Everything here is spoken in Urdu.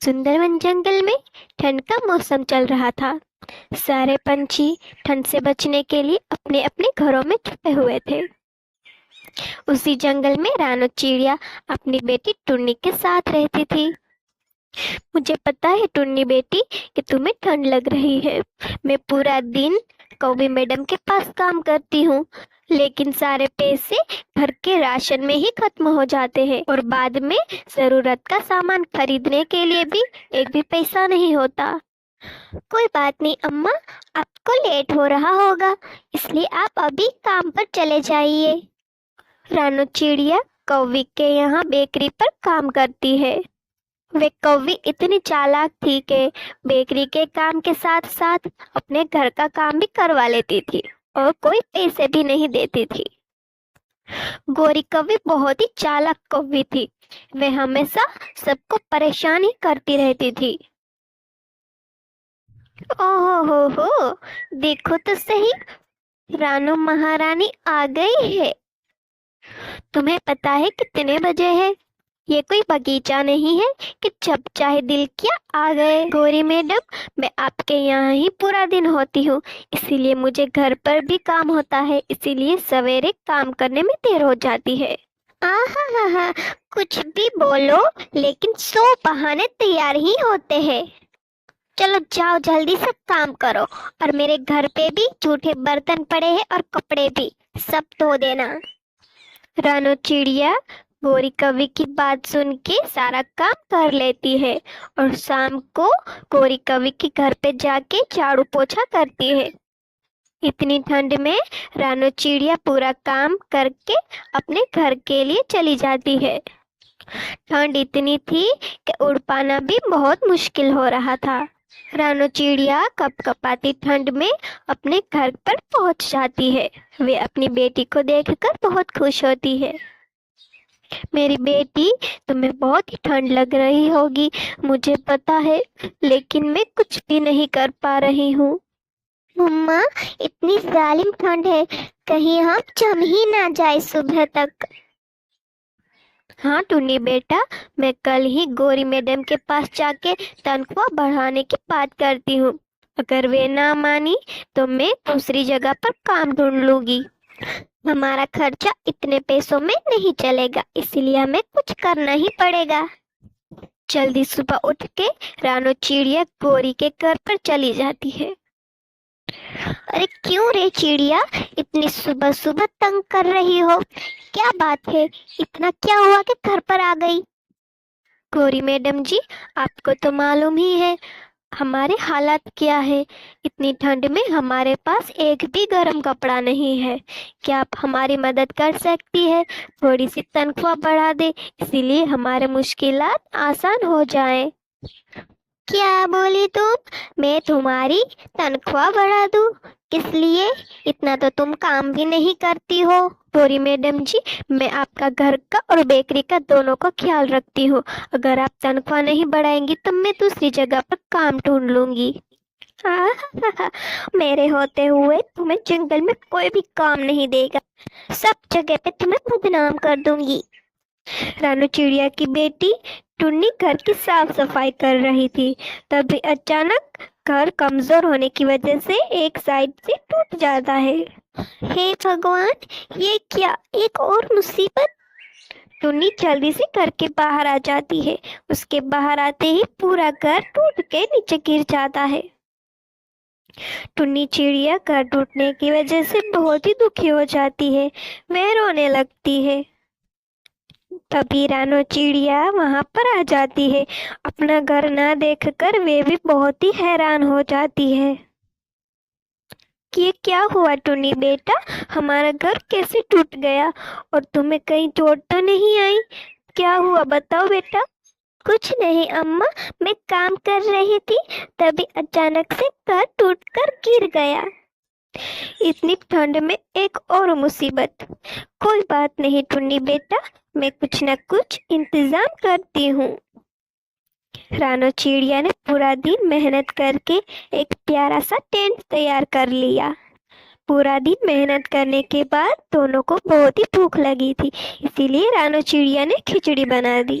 سندربن جنگل میں ٹھنڈ کا موسم چل رہا تھا۔ سارے پنچھی ٹھنڈ سے بچنے کے لیے اپنے اپنے گھروں میں چھپے ہوئے تھے۔ اسی جنگل میں رانو چڑیا اپنی بیٹی ٹنی کے ساتھ رہتی تھی۔ مجھے پتا ہے ٹنی بیٹی کہ تمہیں ٹھنڈ لگ رہی ہے۔ میں پورا دن کوی میڈم کے پاس کام کرتی ہوں، لیکن سارے پیسے گھر کے راشن میں ہی ختم ہو جاتے ہیں اور بعد میں ضرورت کا سامان خریدنے کے لیے بھی ایک بھی پیسہ نہیں ہوتا۔ کوئی بات نہیں اماں، آپ کو لیٹ ہو رہا ہوگا، اس لیے آپ ابھی کام پر چلے جائیے۔ رانو چڑیا کوی کے یہاں بیکری پر کام کرتی ہے۔ وہ کوی اتنی چالاک تھی کہ بیکری کے کام کے ساتھ ساتھ اپنے گھر کا کام بھی کروا لیتی تھی اور کوئی پیسے بھی نہیں دیتی تھی۔ گوری کوی بہت ہی چالاک کوی تھی۔ وہ ہمیشہ سب کو پریشان ہی کرتی رہتی تھی۔ اوہ ہو، دیکھو تو صحیح، رانو مہارانی آ گئی ہے۔ تمہیں پتا ہے کتنے بجے ہے؟ یہ کوئی باغیچہ نہیں ہے کہ جب چاہے دل کیا آ گئے۔ گوری میڈم، میں آپ کے یہاں ہی پورا دن ہوتی ہوں، اسی لیے مجھے گھر پر بھی کام ہوتا ہے، اسی لیے سویرے کام کرنے میں دیر ہو جاتی ہے۔ ہاں، کچھ بھی بولو، لیکن 100 بہانے تیار ہی ہوتے ہیں۔ چلو جاؤ، جلدی سے کام کرو، اور میرے گھر پہ بھی جھوٹے برتن پڑے ہیں اور کپڑے بھی، سب دھو دینا۔ رانو چڑیا گوری کوی کی بات سن کے سارا کام کر لیتی ہے اور شام کو گوری کوی کے گھر پہ جا کے جھاڑو پوچھا کرتی ہے۔ اتنی ٹھنڈ میں رانو چڑیا پورا کام کر کے اپنے گھر کے لیے چلی جاتی ہے۔ ٹھنڈ اتنی تھی کہ اڑ پانا بھی بہت مشکل ہو رہا تھا۔ رانو چڑیا کپ کپاتی ٹھنڈ میں اپنے گھر پر پہنچ جاتی ہے۔ وہ اپنی بیٹی کو دیکھ کر بہت خوش ہوتی ہے۔ میری بیٹی، تمہیں بہت ہی ٹھنڈ لگ رہی ہوگی، مجھے پتا ہے، لیکن میں کچھ بھی نہیں کر پا رہی ہوں۔ مما، اتنی ظالم ٹھنڈ ہے، کہیں ہم جم ہی نہ جائے صبح تک۔ ہاں ٹنی بیٹا، میں کل ہی گوری میڈم کے پاس جا کے تنخواہ بڑھانے کی بات کرتی ہوں۔ اگر وہ نہ مانی تو میں دوسری جگہ پر کام ڈھونڈ لوں گی۔ ہمارا خرچہ اتنے پیسوں میں نہیں چلے گا، اسی لیے ہمیں کچھ کرنا ہی پڑے گا۔ جلدی صبح اٹھ کے رانو چڑیا گوری کے گھر پر چلی جاتی ہے۔ ارے کیوں رے چڑیا، اتنی صبح صبح تنگ کر رہی ہو؟ کیا بات ہے، اتنا کیا ہوا کہ گھر پر آ گئی؟ گوری میڈم جی، آپ کو تو معلوم ہی ہے ہمارے حالات کیا ہے۔ اتنی ٹھنڈ میں ہمارے پاس ایک بھی گرم کپڑا نہیں ہے۔ کیا آپ ہماری مدد کر سکتی ہے؟ تھوڑی سی تنخواہ بڑھا دے، اسی لیے ہمارے مشکلات آسان ہو جائیں۔ کیا بولی تم؟ میں تمہاری تنخواہ بڑھا دوں؟ کس لیے؟ اتنا تو تم کام بھی نہیں کرتی ہو۔ گوری میڈم جی، میں آپ کا گھر کا اور بیکری کا دونوں کا خیال رکھتی ہوں۔ اگر آپ تنخواہ نہیں بڑھائیں گی تو میں دوسری جگہ پر کام ڈھونڈ لوں گی۔ میرے ہوتے ہوئے تمہیں جنگل میں کوئی بھی کام نہیں دے گا، سب جگہ پہ تمہیں بدنام کر دوں گی۔ رانو چڑیا کی بیٹی ٹنی گھر کی صاف صفائی کر رہی تھی، تبھی اچانک گھر کمزور ہونے کی وجہ سے ایک سائڈ سے ٹوٹ جاتا ہے۔ ہے بھگوان، یہ کیا ایک اور مصیبت! ٹنی جلدی سے گھر کے باہر آ جاتی ہے۔ اس کے باہر آتے ہی پورا گھر ٹوٹ کے نیچے گر جاتا ہے۔ ٹنی چڑیا گھر ٹوٹنے کی وجہ سے بہت ہی دکھی ہو جاتی ہے، وہ رونے لگتی ہے۔ تبھی رانو چڑیا وہاں پر آ جاتی ہے۔ اپنا گھر نہ دیکھ کر وہ بھی بہت ہی حیران ہو جاتی ہے۔ یہ کیا ہوا ٹنی بیٹا، ہمارا گھر کیسے ٹوٹ گیا؟ اور تمہیں کہیں چوٹ تو نہیں آئی؟ کیا ہوا بتاؤ بیٹا۔ کچھ نہیں اماں، میں کام کر رہی تھی، تبھی اچانک سے گھر ٹوٹ کر گر گیا۔ اتنی ٹھنڈ میں ایک اور مصیبت! کوئی بات نہیں ٹنی بیٹا، میں کچھ نہ کچھ انتظام کرتی ہوں۔ رانو چڑیا نے پورا دن محنت کر کے ایک پیارا سا ٹینٹ تیار کر لیا۔ پورا دن محنت کرنے کے بعد دونوں کو بہت ہی بھوک لگی تھی، اسی لیے رانو چڑیا نے کھچڑی بنا دی۔